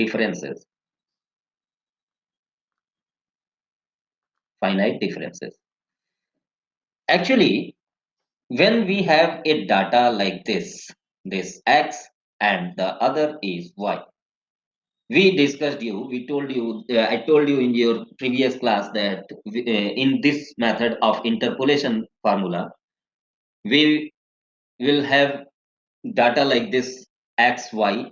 differences, finite differences. Actually, when we have a data like this x and the other is y, we discussed you, we told you, I told you in your previous class that in this method of interpolation formula, we will have data like this x, y.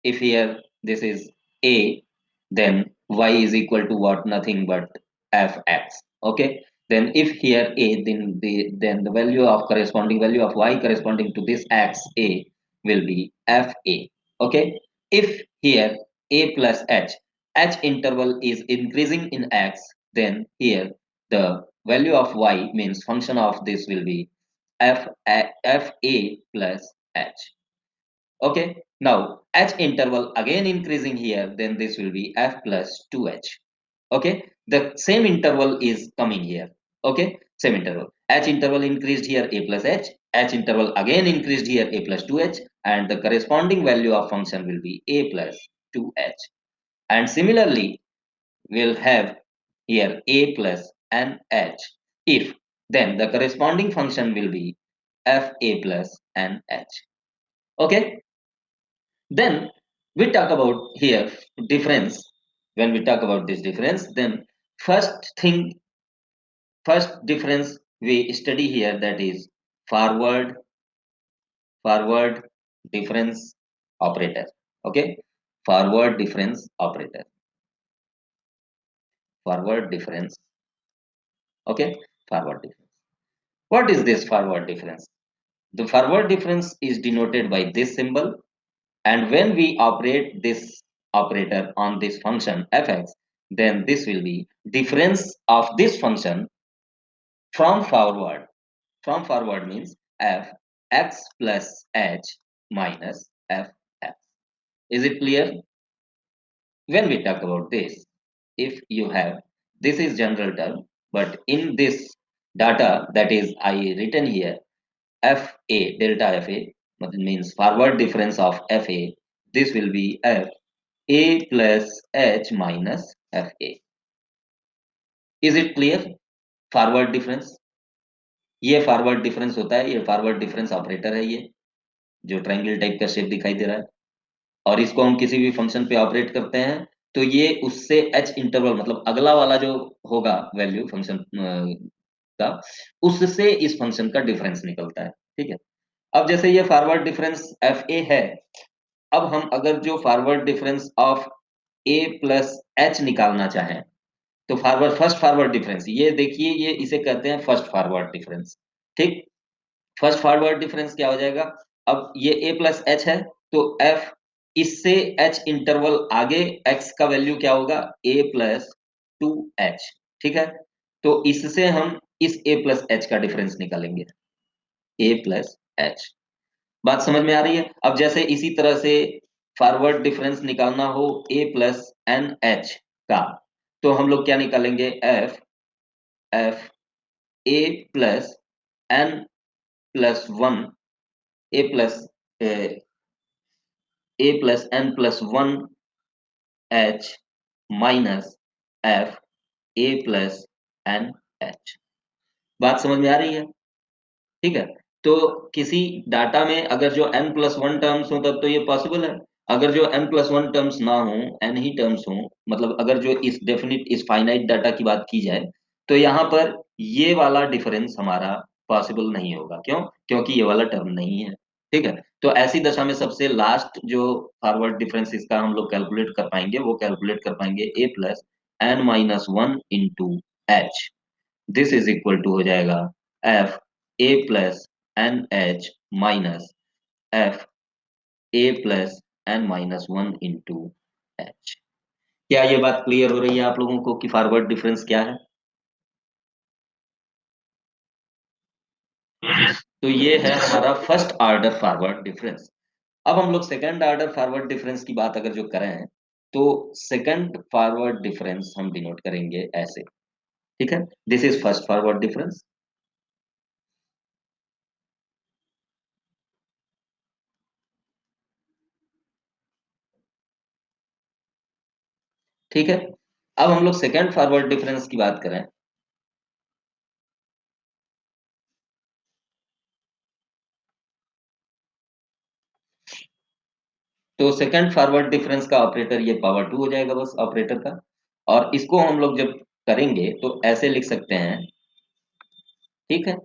If here this is a, then y is equal to what? Nothing but fx. Okay. Then if here a, then the value of corresponding value of y corresponding to this x a will be fa. Okay. If here a plus h interval is increasing in x, then here the value of y means function of this will be fa plus h. Okay, now h interval again increasing here, then this will be f plus 2h. Okay, the same interval is coming here. Okay, same interval. H interval increased here a plus h interval again increased here a plus 2h, and the corresponding value of function will be a plus 2h. And similarly, we'll have here a plus n h. If then the corresponding function will be f a plus n h. Okay, then we talk about here difference. When we talk about this difference, then first thing, first difference we study here, that is forward forward difference operator. Okay, forward difference operator, forward difference. Okay, forward difference. What is this forward difference? The forward difference is denoted by this symbol, and when we operate this operator on this function fx, then this will be difference of this function from forward. From forward means f x plus h minus f x. Is it clear? When we talk about this, if you have, this is general term, but in this data that is I written here, fa delta fa, means forward difference of fa, this will be f a plus h minus fa. Is it clear? Forward difference, ये forward difference होता है, ये forward difference operator है, ये जो triangle type का shape दिखाई दे रहा है, और इसको हम किसी भी फंक्शन पे ऑपरेट करते हैं तो ये उससे एच इंटरवल, मतलब अगला वाला जो होगा वैल्यू फंक्शन का, उससे इस फंक्शन का डिफरेंस निकलता है। ठीक है, अब जैसे ये फॉरवर्ड डिफरेंस एफ ए है, अब हम अगर जो forward difference of A plus H निकालना चाहें, तो फॉरवर्ड फर्स्ट फॉरवर्ड डिफरेंस, ये देखिए, ये इसे कहते हैं फर्स्ट फॉरवर्ड डिफरेंस। ठीक, फर्स्ट फॉरवर्ड डिफरेंस क्या हो जाएगा? अब ये ए प्लस एच है, तो एफ इससे एच इंटरवल आगे एक्स का वैल्यू क्या होगा? ए प्लस 2h। ठीक है, तो इससे हम इस ए प्लस एच का डिफरेंस निकालेंगे, ए प्लस एच। बात समझ में आ रही है? अब जैसे इसी तरह से फॉरवर्ड डिफरेंस निकालना हो ए प्लस एन एच का, तो हम लोग क्या निकालेंगे? F F A plus N plus 1, A plus A plus N plus 1h minus F A plus N H. बात समझ में आ रही है? ठीक है, तो किसी डाटा में अगर जो n प्लस 1 टर्म्स हो तब तो ये पॉसिबल है, अगर जो n प्लस 1 टर्म्स ना हो, n ही टर्म्स हो, मतलब अगर जो इस डेफिनिट इस फाइनाइट डाटा की बात की जाए, तो यहाँ पर ये वाला डिफरेंस हमारा पॉसिबल नहीं होगा। क्यों? क्योंकि ये वाला टर्म नहीं है। ठीक है, तो ऐसी दशा में सबसे लास्ट जो फॉरवर्ड डिफरेंस इसका हम लोग कैलकुलेट कर पाएंगे, वो कैलकुलेट कर पाएंगे a plus N minus 1 into H. This is equal to हो जाएगा F A plus N H minus F A plus N minus 1 into H. क्या ये बात क्लियर हो रही है आप लोगों को कि फॉरवर्ड डिफरेंस क्या है? तो ये है हमारा फर्स्ट ऑर्डर फॉरवर्ड डिफरेंस। अब हम लोग सेकंड ऑर्डर फॉरवर्ड डिफरेंस की बात अगर जो करें, तो सेकंड फॉरवर्ड डिफरेंस हम डिनोट करेंगे ऐसे। ठीक है, this is first forward difference. ठीक है। अब हम लोग सेकेंड फॉरवर्ड डिफरेंस की बात करें, तो सेकेंड फॉरवर्ड डिफरेंस का ऑपरेटर ये पावर टू हो जाएगा बस ऑपरेटर का। और इसको हम लोग जब करेंगे तो ऐसे लिख सकते हैं, ठीक है।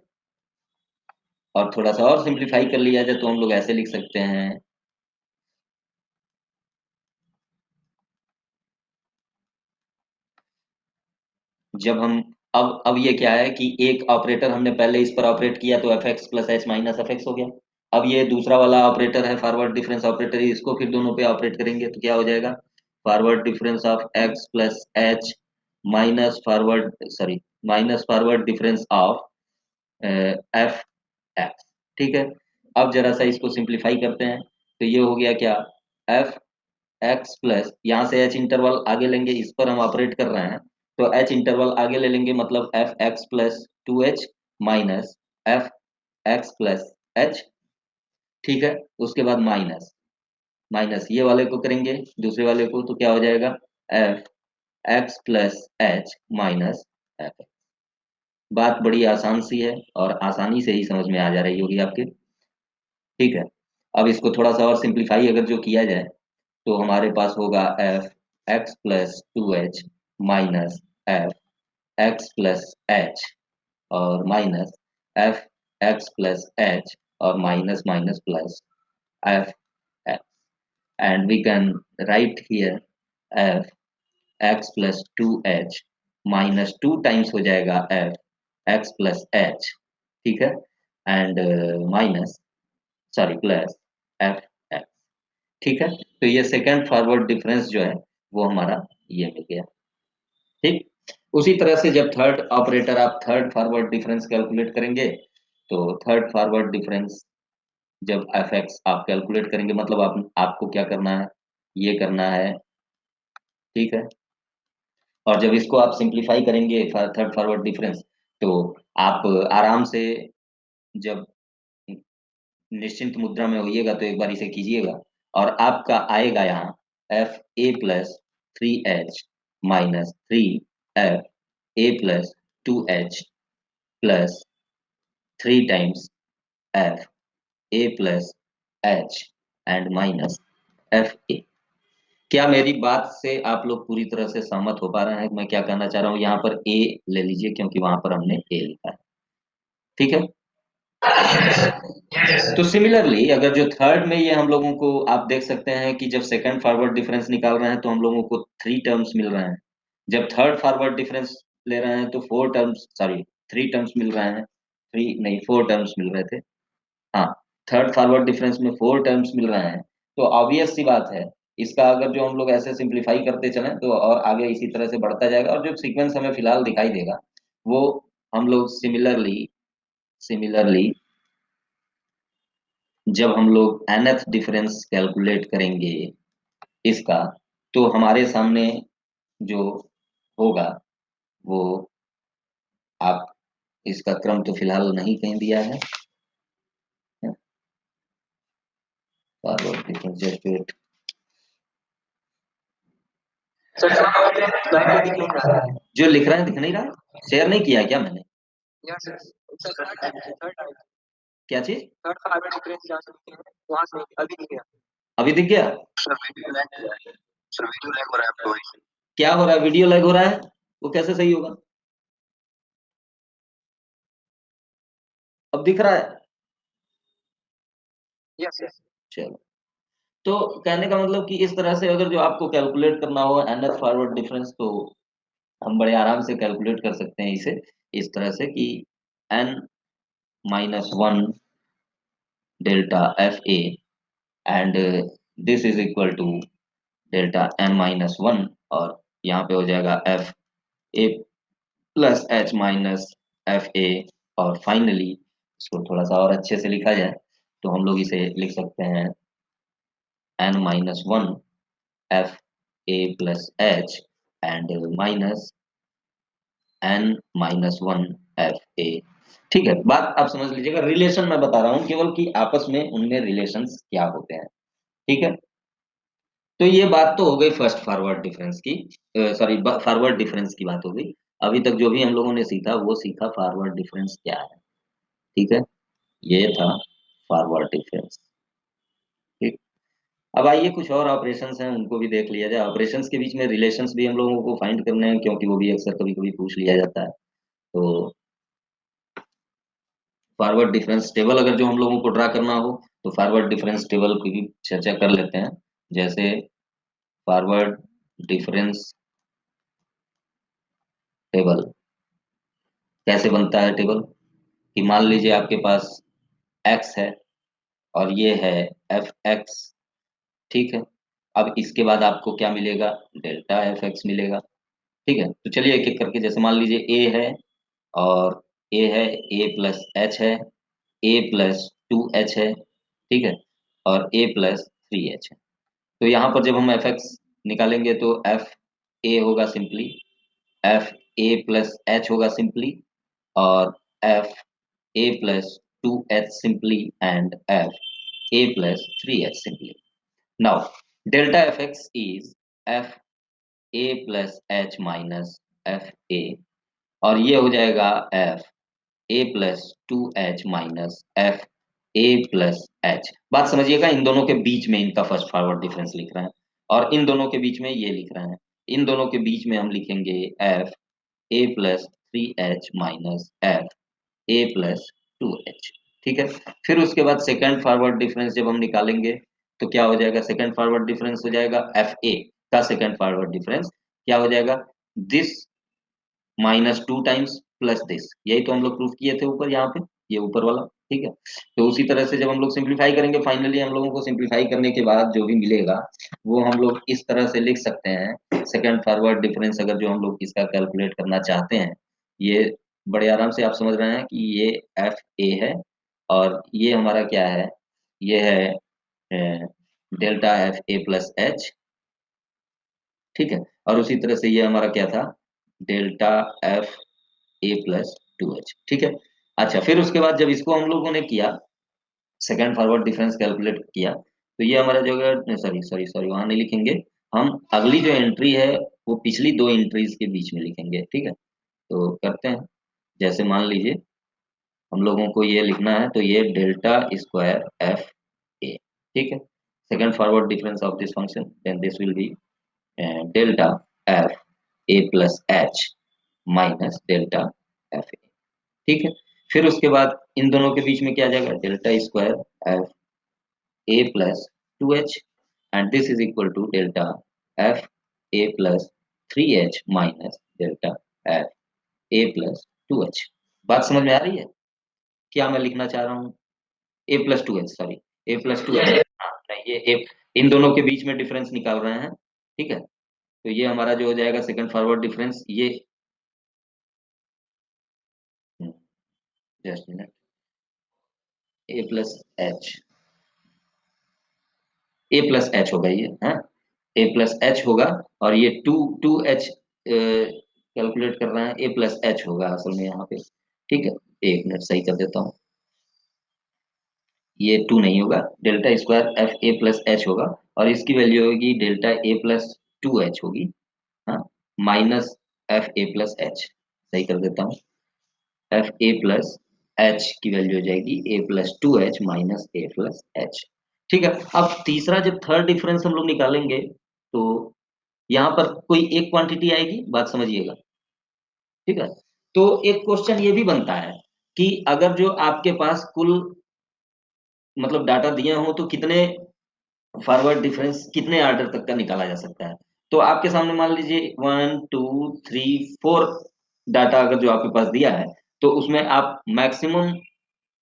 और थोड़ा सा और सिंप्लीफाई कर लिया जाए तो हम लोग ऐसे लिख सकते हैं, जब हम अब ये क्या है कि एक ऑपरेटर हमने पहले इस पर ऑपरेट किया तो F X plus H minus F x हो गया। अब ये दूसरा वाला ऑपरेटर है फॉरवर्ड डिफरेंस ऑपरेटर, इसको फिर दोनों पे ऑपरेट करेंगे तो क्या हो जाएगा, forward difference of x plus H minus forward sorry minus forward difference of F X. ठीक है। अब जरा सा इसको सिंप्लीफाई करते हैं तो ये हो गया क्या, एफ एक्स प्लस, यहाँ से एच इंटरवल आगे लेंगे, इस पर हम ऑपरेट कर रहे हैं तो एच इंटरवल आगे ले लेंगे, मतलब F X plus two H minus F X plus H. ठीक है। उसके बाद माइनस माइनस ये वाले को करेंगे दूसरे वाले को तो क्या हो जाएगा, F X plus H minus F. बात बड़ी आसान सी है और आसानी से ही समझ में आ जा रही होगी आपके। ठीक है। अब इसको थोड़ा सा और सिंप्लीफाई अगर जो किया जाए तो हमारे पास होगा F X plus two H minus F X plus H और minus F X plus H और minus minus plus F X, and we can write here F X plus two H minus two times हो जाएगा F X plus H. ठीक है। And minus sorry plus F X. ठीक है। तो ये second forward difference जो है वो हमारा ये मिल गया। ठीक। उसी तरह से जब थर्ड ऑपरेटर आप थर्ड फॉरवर्ड डिफरेंस कैलकुलेट करेंगे तो थर्ड फॉरवर्ड डिफरेंस जब एफ एक्स आप कैलकुलेट करेंगे, मतलब आपको क्या करना है, ये करना है। ठीक है। और जब इसको आप सिंप्लीफाई करेंगे थर्ड फॉरवर्ड डिफरेंस तो आप आराम से जब निश्चिंत मुद्रा में होइएगा तो एक बार इसे कीजिएगा और आपका आएगा यहाँ F A plus three H minus three F A plus two H plus three times F A plus H and minus F ए। क्या मेरी बात से आप लोग पूरी तरह से सहमत हो पा रहे हैं, मैं क्या कहना चाह रहा हूँ, यहाँ पर ए ले लीजिए क्योंकि वहां पर हमने ए लिखा है। ठीक है। तो सिमिलरली अगर जो थर्ड में ये हम लोगों को आप देख सकते हैं कि जब सेकंड फॉरवर्ड डिफरेंस निकाल रहे हैं तो हम लोगों को थ्री टर्म्स मिल रहे हैं, जब थर्ड फॉरवर्ड डिफरेंस ले रहे हैं तो four terms sorry three terms मिल रहे हैं, थ्री नहीं फोर टर्म्स मिल रहे थे। हाँ, थर्ड फॉरवर्ड डिफरेंस में फोर टर्म्स मिल रहे हैं तो ऑब्वियस सी बात है, इसका अगर जो हम लोग ऐसे सिंप्लीफाई करते चलें तो और आगे इसी तरह से बढ़ता जाएगा और जो सीक्वेंस हमें फिलहाल दिखाई देगा वो हम लोग सिमिलरली सिमिलरली जब हम लोग nth डिफरेंस कैलकुलेट करेंगे इसका तो हमारे सामने जो होगा वो, आप इसका क्रम तो फिलहाल नहीं कहीं दिया है, फॉरवर्ड डिफरेंस जस्ट वेट। जो लिख रहा है दिख नहीं रहा, शेयर नहीं किया क्या मैंने, क्या चीज, अभी दिख गया। क्या हो रहा है, वीडियो लैग हो रहा है, वो कैसे सही होगा, अब दिख रहा है। चलो, तो कहने का मतलब कि इस तरह से अगर जो आपको कैलकुलेट करना हो nth फॉरवर्ड डिफरेंस तो हम बड़े आराम से कैलकुलेट कर सकते हैं इसे इस तरह से कि n minus one delta F A and this is equal to delta M minus one, और यहाँ पे हो जाएगा F A plus H minus F A. और फाइनली इसको थोड़ा सा और अच्छे से लिखा जाए तो हम लोग इसे लिख सकते हैं N minus one F A plus H and minus N minus one F A. ठीक है, बात आप समझ लीजिएगा, रिलेशन मैं बता रहा हूँ केवल कि आपस में उनमें रिलेशंस क्या होते हैं। ठीक है। तो ये बात तो हो गई फर्स्ट फॉरवर्ड डिफरेंस की, सॉरी फॉरवर्ड डिफरेंस की बात हो गई। अभी तक जो भी हम लोगों ने सीखा वो सीखा फॉरवर्ड डिफरेंस क्या है। ठीक है, ये था फॉरवर्ड डिफरेंस। ठीक। अब आइए कुछ और ऑपरेशंस हैं उनको भी देख लिया जाए। ऑपरेशंस के बीच में रिलेशंस भी हम लोगों को फाइंड करने हैं, क्योंकि वो भी अक्सर कभी कभी पूछ लिया जाता है। तो फॉरवर्ड डिफरेंस टेबल अगर जो हम लोगों को ड्रा करना हो तो फॉरवर्ड डिफरेंस टेबल की भी चर्चा कर लेते हैं। जैसे फॉरवर्ड डिफरेंस टेबल कैसे बनता है टेबल, कि मान लीजिए आपके पास एक्स है और ये है एफ एक्स। ठीक है, अब इसके बाद आपको क्या मिलेगा, डेल्टा एफ एक्स मिलेगा। ठीक है, तो चलिए एक एक करके, जैसे मान लीजिए ए है, और ए है, ए प्लस एच है, ए प्लस टू एच है। ठीक है, और ए प्लस थ्री एच है। तो यहाँ पर जब हम एफ एक्स निकालेंगे तो एफ ए होगा simply, F A plus H होगा सिंपली, और F A plus two H simply, and F A plus three H simply. Now delta F x is F A plus H minus F A, और ये हो जाएगा F A plus two H minus F A plus H. बात समझिएगा, इन दोनों के बीच में इनका फर्स्ट फॉरवर्ड डिफरेंस लिख रहे हैं, और इन दोनों के बीच में ये लिख रहे हैं। इन दोनों के बीच में हम लिखेंगे F A plus three H minus F A plus two H. ठीक है, फिर उसके बाद सेकंड फॉरवर्ड डिफरेंस जब हम निकालेंगे तो क्या हो जाएगा, सेकंड फॉरवर्ड डिफरेंस हो जाएगा एफ ए का सेकंड फॉरवर्ड डिफरेंस क्या हो जाएगा, this minus two times plus this. यही तो हम लोग प्रूफ किए थे ऊपर यहाँ पे, ये ऊपर वाला। ठीक है, तो उसी तरह से जब हम लोग सिंप्लीफाई करेंगे, फाइनली हम लोगों को सिंप्लीफाई करने के बाद जो भी मिलेगा वो हम लोग इस तरह से लिख सकते हैं। सेकंड फॉरवर्ड डिफरेंस अगर जो हम लोग इसका कैलकुलेट करना चाहते हैं, ये बड़े आराम से आप समझ रहे हैं कि ये एफ ए है, और ये हमारा क्या है, ये है delta F A plus H. ठीक है, और उसी तरह से ये हमारा क्या था, delta F A plus two H. ठीक है, अच्छा फिर उसके बाद जब इसको हम लोगों ने किया, सेकंड फॉरवर्ड डिफरेंस कैलकुलेट किया, तो ये हमारा जो है, सॉरी सॉरी सॉरी वहां नहीं लिखेंगे, हम अगली जो एंट्री है वो पिछली दो एंट्रीज के बीच में लिखेंगे। ठीक है, तो करते हैं। जैसे मान लीजिए हम लोगों को ये लिखना है, तो ये डेल्टा स्क्वायर एफ ए। ठीक है, second forward difference of this function, then this will be delta F A plus H minus delta F A. ठीक है, फिर उसके बाद इन दोनों के बीच में क्या आ जाएगा, delta square F A plus two H, and this is equal to delta F A plus three H minus delta F A plus two H. बात समझ में आ रही है क्या मैं लिखना चाह रहा हूँ, ए प्लस टू एच, सॉरी ए प्लस टू एच, हाँ नहीं ये ए, इन दोनों के बीच में डिफरेंस निकाल रहे हैं। ठीक है, तो ये हमारा जो हो जाएगा सेकंड फॉरवर्ड डिफरेंस, ये जस्ट मिनट, ए प्लस एच, ए प्लस एच होगा ये, हाँ ए प्लस एच होगा, और ये टू टू एच कैलकुलेट कर रहे हैं, ए प्लस एच होगा असल में यहाँ पे। ठीक है, एक मिनट सही कर देता हूँ, ये टू नहीं होगा, delta square F A plus H होगा, और इसकी वैल्यू होगी delta A plus two H होगी, हाँ minus F A plus H. सही कर देता हूँ, एफ ए प्लस एच की वैल्यू हो जाएगी ए प्लस टू एच माइनस ए प्लस एच। ठीक है, अब तीसरा जब थर्ड डिफरेंस हम लोग निकालेंगे तो यहाँ पर कोई एक क्वांटिटी आएगी, बात समझिएगा। ठीक है, तो एक क्वेश्चन ये भी बनता है कि अगर जो आपके पास कुल मतलब डाटा दिए हो तो कितने फॉरवर्ड डिफरेंस कितने ऑर्डर तक का निकाला जा सकता है। तो आपके सामने मान लीजिए one two three four data अगर जो आपके पास दिया है, तो उसमें आप मैक्सिमम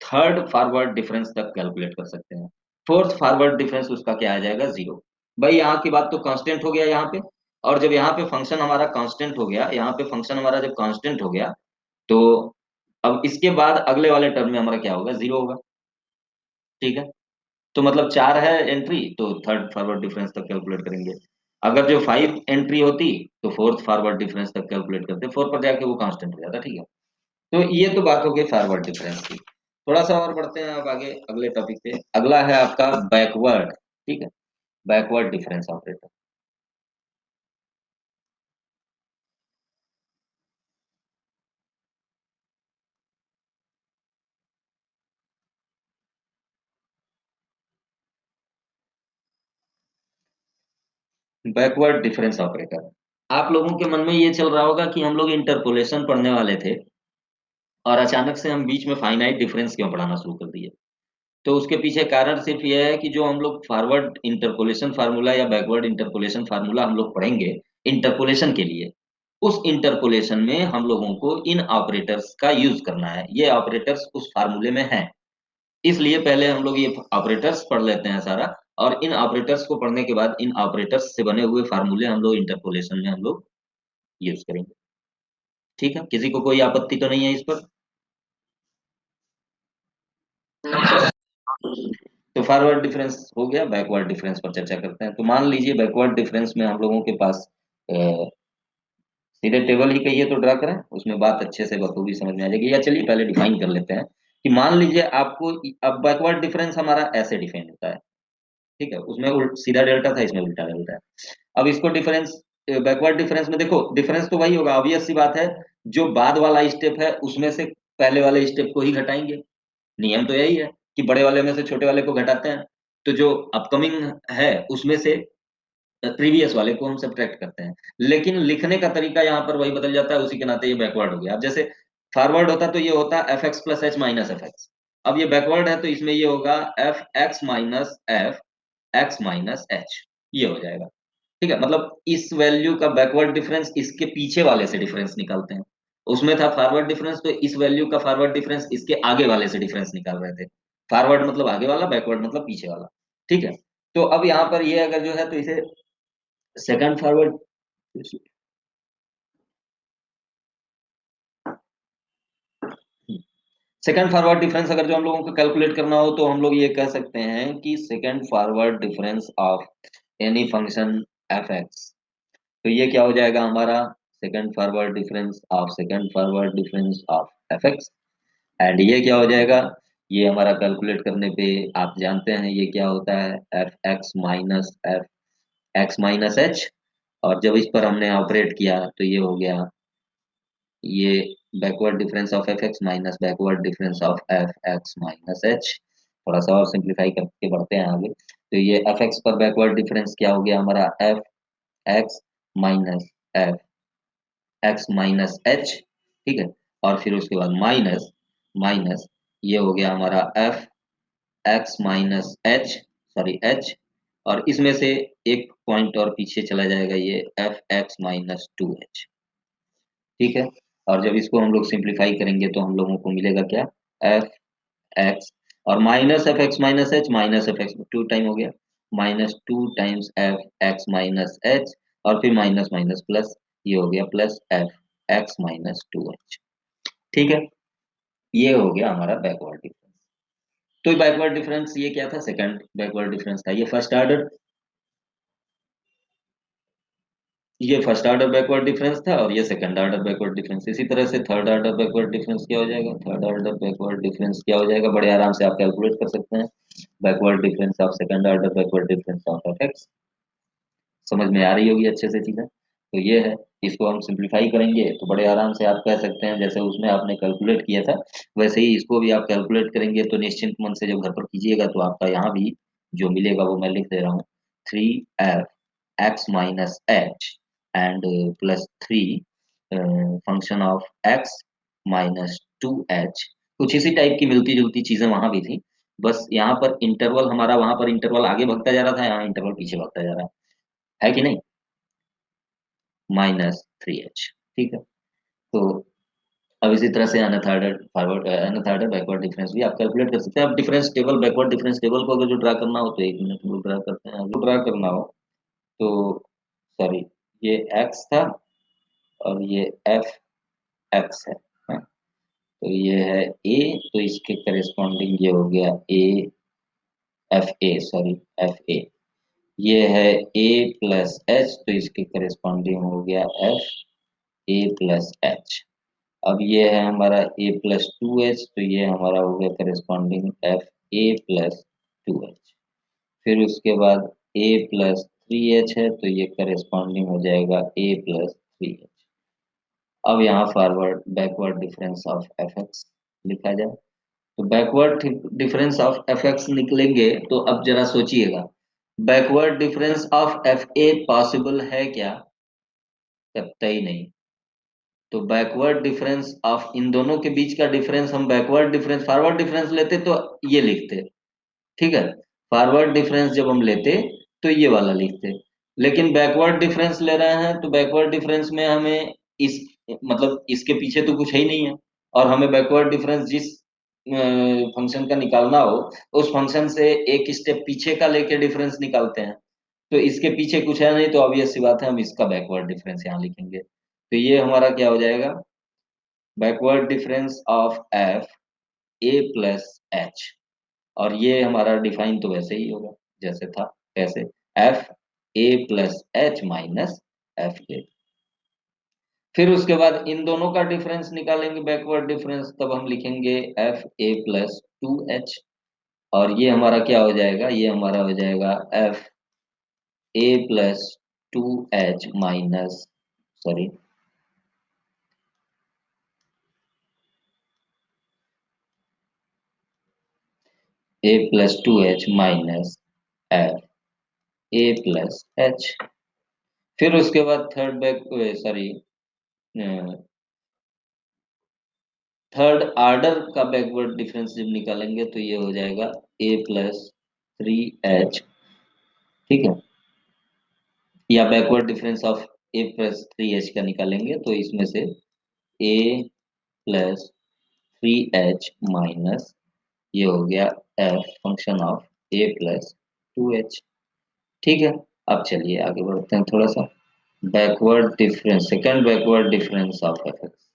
थर्ड फॉरवर्ड डिफरेंस तक कैलकुलेट कर सकते हैं। फोर्थ फॉरवर्ड डिफरेंस उसका क्या आ जाएगा, जीरो। भाई यहाँ की बात तो कांस्टेंट हो गया यहाँ पे, और जब यहाँ पे फंक्शन हमारा कांस्टेंट हो गया, यहाँ पे फंक्शन हमारा जब कांस्टेंट हो गया, तो अब इसके बाद अगले वाले टर्म में हमारा क्या होगा, जीरो होगा। ठीक है, तो मतलब चार है एंट्री तो थर्ड फॉरवर्ड डिफरेंस तक कैलकुलेट करेंगे। अगर जो फाइव एंट्री होती तो फोर्थ फॉरवर्ड डिफरेंस तक कैलकुलेट करते, फोर पर जाके वो कांस्टेंट हो जाता। ठीक है, तो ये तो बात हो गई फॉरवर्ड डिफरेंस की। थोड़ा सा और बढ़ते हैं अब आगे अगले टॉपिक पे, अगला है आपका बैकवर्ड। ठीक है, backward difference operator. Backward difference operator, आप लोगों के मन में ये चल रहा होगा कि हम लोग इंटरपोलेशन पढ़ने वाले थे और अचानक से हम बीच में फाइनाइट डिफरेंस क्यों पढ़ाना शुरू कर दिए। तो उसके पीछे कारण सिर्फ ये है कि जो हम लोग फॉरवर्ड इंटरपोलेशन फार्मूला या बैकवर्ड इंटरपोलेशन फार्मूला हम लोग पढ़ेंगे इंटरपोलेशन के लिए, उस इंटरपोलेशन में हम लोगों को इन ऑपरेटर्स का यूज करना है। ये ऑपरेटर्स उस फार्मूले में हैं, इसलिए पहले हम लोग ये ऑपरेटर्स पढ़ लेते हैं सारा, और इन ऑपरेटर्स को पढ़ने के बाद इन ऑपरेटर्स से बने हुए फार्मूले हम लोग इंटरपोलेशन में हम लोग यूज करेंगे। ठीक है, किसी को कोई आपत्ति तो नहीं है इस पर? तो फॉरवर्ड डिफरेंस हो गया, बैकवर्ड डिफरेंस पर चर्चा करते हैं। तो मान लीजिए बैकवर्ड डिफरेंस में हम लोगों के पास सीधे टेबल ही कहिए तो ड्रा करें, उसमें बात अच्छे से बखूबी समझ में आ जाएगी। या चलिए पहले डिफाइन कर लेते हैं कि मान लीजिए आपको, अब बैकवर्ड डिफरेंस हमारा ऐसे डिफाइन होता है, ठीक है, उसमें सीधा डेल्टा था, इसमें उल्टा डेल्टा है। अब इसको डिफरेंस, बैकवर्ड डिफरेंस में देखो डिफरेंस तो वही होगा, ऑब्वियस सी बात है, जो बाद वाला स्टेप है उसमें से पहले वाले स्टेप को ही घटाएंगे। नियम तो यही है कि बड़े वाले में से छोटे वाले को घटाते हैं, तो जो अपकमिंग है उसमें से प्रीवियस वाले को हम सब्ट्रैक्ट करते हैं। लेकिन लिखने का तरीका यहाँ पर वही बदल जाता है, उसी के नाते ये बैकवर्ड हो गया। अब जैसे फॉरवर्ड होता तो ये होता F X plus H minus F x, अब ये बैकवर्ड है तो इसमें ये होगा F X minus F X minus H, ये हो जाएगा। ठीक है, मतलब इस वैल्यू का बैकवर्ड डिफरेंस इसके पीछे वाले से डिफरेंस निकालते हैं। उसमें था फॉरवर्ड डिफरेंस, तो इस वैल्यू का फॉरवर्ड डिफरेंस इसके आगे वाले से डिफरेंस निकाल रहे थे। फॉरवर्ड मतलब आगे वाला, बैकवर्ड मतलब पीछे वाला। ठीक है, तो अब यहाँ पर ये अगर जो है तो इसे second forward, second forward difference अगर जो हम लोगों को कैलकुलेट करना हो तो हम लोग ये कह सकते हैं कि second forward difference of any function F x, तो ये क्या हो जाएगा हमारा, second forward difference of second forward difference of F X. And ये क्या हो जाएगा, ये हमारा कैलकुलेट करने पे आप जानते हैं ये क्या होता है, F X minus F X minus H, और जब इस पर हमने ऑपरेट किया तो ये हो गया, ये backward difference of F X minus backward difference of F X minus H. थोड़ा सा और सिंप्लीफाई करके बढ़ते हैं आगे, तो ये एफ एक्स पर बैकवर्ड डिफरेंस क्या हो गया हमारा, F X minus F X minus H. ठीक है, और फिर उसके बाद माइनस माइनस ये हो गया हमारा F X minus H, sorry H, और इसमें से एक पॉइंट और पीछे चला जाएगा, ये F X minus two H. ठीक है, और जब इसको हम लोग सिंप्लीफाई करेंगे तो हम लोगों को मिलेगा क्या, एफ एक्स और minus F X minus H, minus F X two time हो गया, minus two times F X minus H, और फिर माइनस माइनस प्लस, ये हो गया plus F X minus two H. ठीक है, ये हो गया हमारा बैकवर्ड डिफरेंस। तो बैकवर्ड डिफरेंस ये क्या था, सेकंड बैकवर्ड डिफरेंस था। ये फर्स्ट ऑर्डर बैकवर्ड डिफरेंस था, और ये सेकंड ऑर्डर बैकवर्ड डिफरेंस। इसी तरह से थर्ड ऑर्डर बैकवर्ड डिफरेंस क्या हो जाएगा, थर्ड ऑर्डर बैकवर्ड डिफरेंस क्या हो जाएगा, बड़े आराम से आप कैलकुलेट कर सकते हैं, backward difference of second order backward difference of F x. समझ में आ रही होगी अच्छे से चीजें, तो ये है। इसको हम सिंप्लीफाई करेंगे तो बड़े आराम से आप कह सकते हैं, जैसे उसमें आपने कैलकुलेट किया था वैसे ही इसको भी आप कैलकुलेट करेंगे, तो निश्चिंत मन से जब घर पर कीजिएगा तो आपका यहाँ भी जो मिलेगा वो मैं लिख दे रहा हूँ, three F X minus H and plus three function of x minus two H. कुछ इसी टाइप की मिलती जुलती चीजें वहां भी थी, बस यहाँ पर इंटरवल हमारा, वहां पर इंटरवल आगे बढ़ता जा रहा था, यहाँ इंटरवल पीछे बढ़ता जा रहा है कि नहीं, माइनस थ्री एच। ठीक है, तो अब इसी तरह से अनथार्डेड फॉरवर्ड अनथार्डेड बैकवर्ड डिफरेंस भी आप कैलकुलेट कर सकते हैं। अब difference table, backward difference table को अगर जो ड्रा करना हो तो एक मिनट में ड्रा करते हैं, जो ड्रा करना हो तो, सॉरी, ये एक्स था और ये एफ एक्स है, हाँ? तो ये है ए, तो इसके करेस्पॉन्डिंग ये हो गया A F A, sorry F A. ये है ए प्लस एच, तो इसके करेस्पॉन्डिंग हो गया एफ ए प्लस एच। अब ये है हमारा ए प्लस टू एच, तो ये हमारा हो गया corresponding F A plus two H. फिर उसके बाद a प्लस 3h है, तो ये करेस्पॉन्डिंग हो जाएगा a प्लस 3h। अब यहाँ forward backward difference of F x लिखा जाए, तो backward difference of F x निकलेंगे, तो अब जरा सोचिएगा, backward difference of F a possible है क्या? कतई नहीं। तो बैकवर्ड डिफरेंस ऑफ इन दोनों के बीच का डिफरेंस हम बैकवर्ड डिफरेंस फॉरवर्ड डिफरेंस लेते तो ये लिखते, ठीक है, फॉरवर्ड डिफरेंस जब हम लेते तो ये वाला लिखते, लेकिन बैकवर्ड डिफरेंस ले रहे हैं तो बैकवर्ड डिफरेंस में हमें इस मतलब इसके पीछे तो कुछ है ही नहीं है, और हमें बैकवर्ड डिफरेंस जिस फंक्शन का निकालना हो उस फंक्शन से एक स्टेप पीछे का लेके डिफरेंस निकालते हैं, तो इसके पीछे कुछ है नहीं, तो ऑब्वियस सी बात है हम इसका बैकवर्ड डिफरेंस यहाँ लिखेंगे, तो ये हमारा क्या हो जाएगा, backward difference of F A plus H, और ये हमारा डिफाइन तो वैसे ही होगा जैसे था, कैसे, F A plus H minus F ए। फिर उसके बाद इन दोनों का डिफरेंस निकालेंगे बैकवर्ड डिफरेंस, तब हम लिखेंगे एफ ए प्लस 2h, और ये हमारा क्या हो जाएगा, ये हमारा हो जाएगा F A plus 2h minus, sorry, A plus 2h minus F A plus H. फिर उसके बाद third back sorry third order का बैकवर्ड डिफरेंस जब निकालेंगे तो ये हो जाएगा ए प्लस 3h, ठीक है, या backward difference of A plus 3h का निकालेंगे तो इसमें से ए प्लस 3h माइनस ये हो गया F function of A plus 2h, ठीक है। अब चलिए आगे बढ़ते हैं थोड़ा सा, backward difference, second backward difference of F x.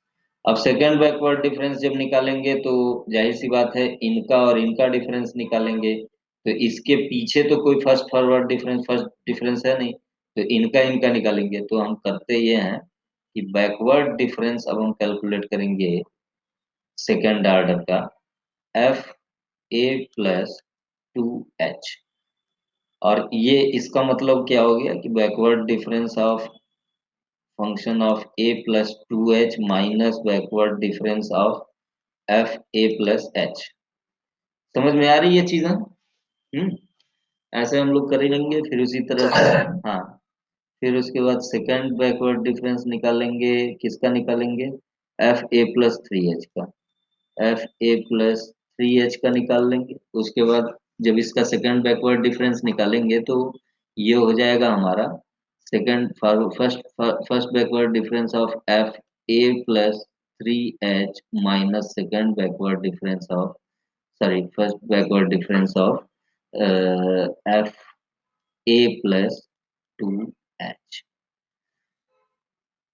अब सेकंड बैकवर्ड डिफरेंस जब निकालेंगे तो जाहिर सी बात है इनका और इनका डिफरेंस निकालेंगे, तो इसके पीछे तो कोई फर्स्ट डिफरेंस है नहीं, तो इनका इनका निकालेंगे, तो हम करते ये हैं कि बैकवर्ड डिफरेंस अब हम कैलकुलेट करेंगे सेकंड ऑर्डर का, एफ ए प्लस 2h, और ये इसका मतलब क्या हो गया कि backward difference of function of A plus 2h minus backward difference of F A plus H. समझ में आ रही है चीजें? ऐसे हम लोग कर ही लेंगे, फिर उसी तरह से हाँ, फिर उसके बाद सेकंड बैकवर्ड डिफरेंस निकालेंगे, किसका निकालेंगे, एफ ए प्लस 3h का, एफ ए प्लस 3h का निकाल लेंगे। उसके बाद जब इसका सेकंड बैकवर्ड डिफरेंस निकालेंगे तो ये हो जाएगा हमारा second first backward difference of F A plus 3h minus second backward difference of, sorry, first backward difference of F A plus 2h।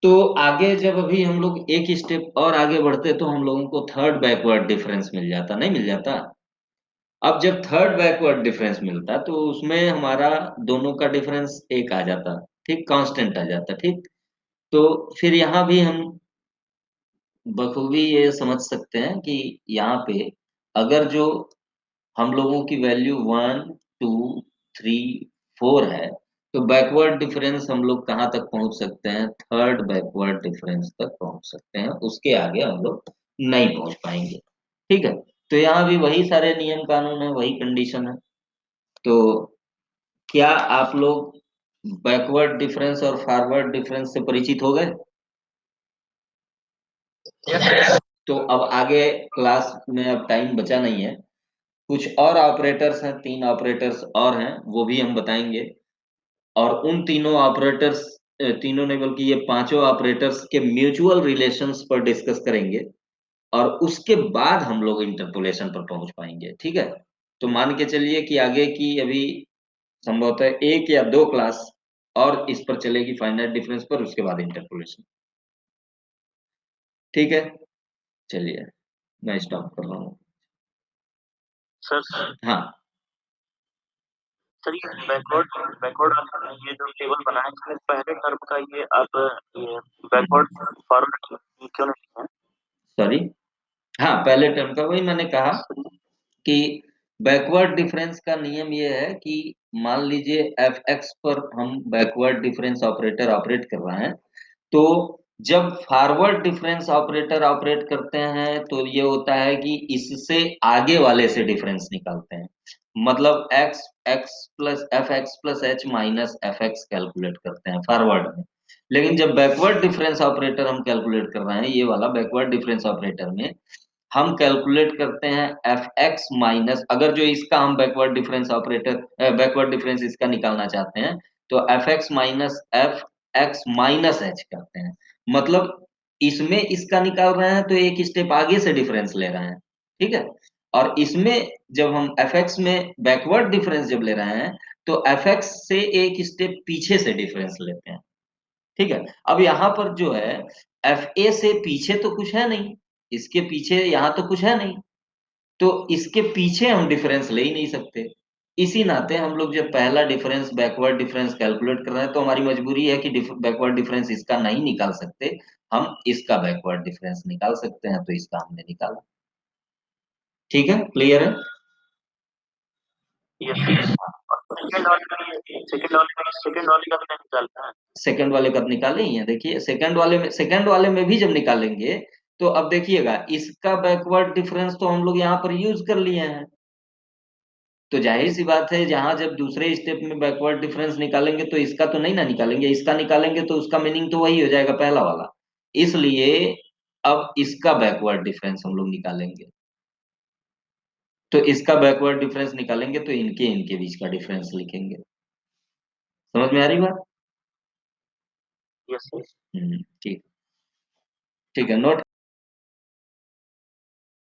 तो आगे जब अभी हम लोग एक स्टेप और आगे बढ़ते तो हम लोगों को थर्ड बैकवर्ड डिफरेंस मिल जाता, नहीं मिल जाता? अब जब थर्ड बैकवर्ड डिफरेंस मिलता तो उसमें हमारा दोनों का डिफरेंस एक आ जाता, ठीक, कांस्टेंट आ जाता, ठीक। तो फिर यहाँ भी हम बखूबी ये समझ सकते हैं कि यहाँ पे अगर जो हम लोगों की वैल्यू 1 2 3 4 है, तो बैकवर्ड डिफरेंस हम लोग कहाँ तक पहुंच सकते हैं, थर्ड बैकवर्ड डिफरेंस तक पहुंच सकते हैं, उसके आगे हम लोग नहीं पहुंच पाएंगे, ठीक है। तो यहाँ भी वही सारे नियम कानून है, वही कंडीशन है। तो क्या आप लोग बैकवर्ड डिफरेंस और फॉरवर्ड डिफरेंस से परिचित हो गए? तो अब आगे क्लास में अब टाइम बचा नहीं है, कुछ और ऑपरेटर्स हैं, 3 ऑपरेटर्स और हैं, वो भी हम बताएंगे, और उन तीनों ऑपरेटर्स, तीनों नहीं बल्कि ये पांचों ऑपरेटर्स के म्यूचुअल रिलेशंस पर डिस्कस करेंगे, और उसके बाद हम लोग इंटरपोलेशन पर पहुंच पाएंगे, ठीक है। तो मान के चलिए कि आगे की अभी संभवतः 1 या 2 क्लास और इस पर चलेगी, फाइनाइट डिफरेंस पर, उसके बाद इंटरपोलेशन, ठीक है। चलिए मैं स्टॉप कर रहा हूँ। सर हाँ, सर ये बैकवर्ड बैकवर्ड ये जो टेबल बना है इसमें पहले टर्म का ये अब ये बैकवर्ड फॉरवर्ड क्यों नहीं है? सॉरी, हाँ, पहले टर्म का वही मैंने कहा कि बैकवर्ड डिफरेंस का नियम ये है कि मान लीजिए एफ एक्स पर हम बैकवर्ड डिफरेंस ऑपरेटर ऑपरेट कर रहे हैं, तो जब फॉरवर्ड डिफरेंस ऑपरेटर ऑपरेट करते हैं तो ये होता है कि इससे आगे वाले से डिफरेंस निकालते हैं, मतलब x x plus F X plus H minus F x calculate करते हैं फॉरवर्ड में। लेकिन जब बैकवर्ड डिफरेंस ऑपरेटर हम कैलकुलेट कर रहे हैं, ये वाला बैकवर्ड डिफरेंस ऑपरेटर में हम कैलकुलेट करते हैं एफ एक्स माइनस, अगर जो इसका हम backward difference operator backward difference इसका निकालना चाहते हैं, तो F X minus F X minus H करते हैं। मतलब इसमें इसका निकाल रहे हैं तो एक स्टेप आगे से डिफरेंस ले रहे हैं, ठीक है। और इसमें जब हम एफ एक्स में बैकवर्ड डिफरेंस जब ले रहे हैं, तो एफ एक्स से एक स्टेप पीछे से डिफरेंस लेते हैं, ठीक है। अब यहाँ पर जो है एफ ए से पीछे तो कुछ है नहीं, इसके पीछे यहाँ तो कुछ है नहीं, तो इसके पीछे हम डिफरेंस ले ही नहीं सकते। इसी नाते हम लोग जब पहला डिफरेंस बैकवर्ड डिफरेंस कैलकुलेट कर रहे हैं, तो हमारी मजबूरी है कि बैकवर्ड डिफरेंस इसका नहीं निकाल सकते, हम इसका बैकवर्ड डिफरेंस निकाल सकते हैं, तो इसका हमने निकाला। ठीक है, क्लियर है। Yes yes. और सेकंड वाले का भी नहीं निकालना है। सेकंड वाले कब निकाले हैं, देखिए सेकंड वाले में भी जब निकालेंगे, तो अब देखिएगा इसका बैकवर्ड डिफरेंस तो हम लोग यहाँ पर यूज कर लिए हैं, तो जाहिर सी बात है जहां जब दूसरे स्टेप में बैकवर्ड डिफरेंस निकालेंगे तो इसका तो नहीं ना निकालेंगे, इसका निकालेंगे तो उसका मीनिंग तो वही हो जाएगा पहला वाला। इसलिए अब इसका बैकवर्ड डिफरेंस हम लोग निकालेंगे, तो इसका बैकवर्ड डिफरेंस निकालेंगे तो इनके इनके बीच का डिफरेंस लिखेंगे। समझ में आ रही बात। Yes yes. ठीक। ठीक है, नोट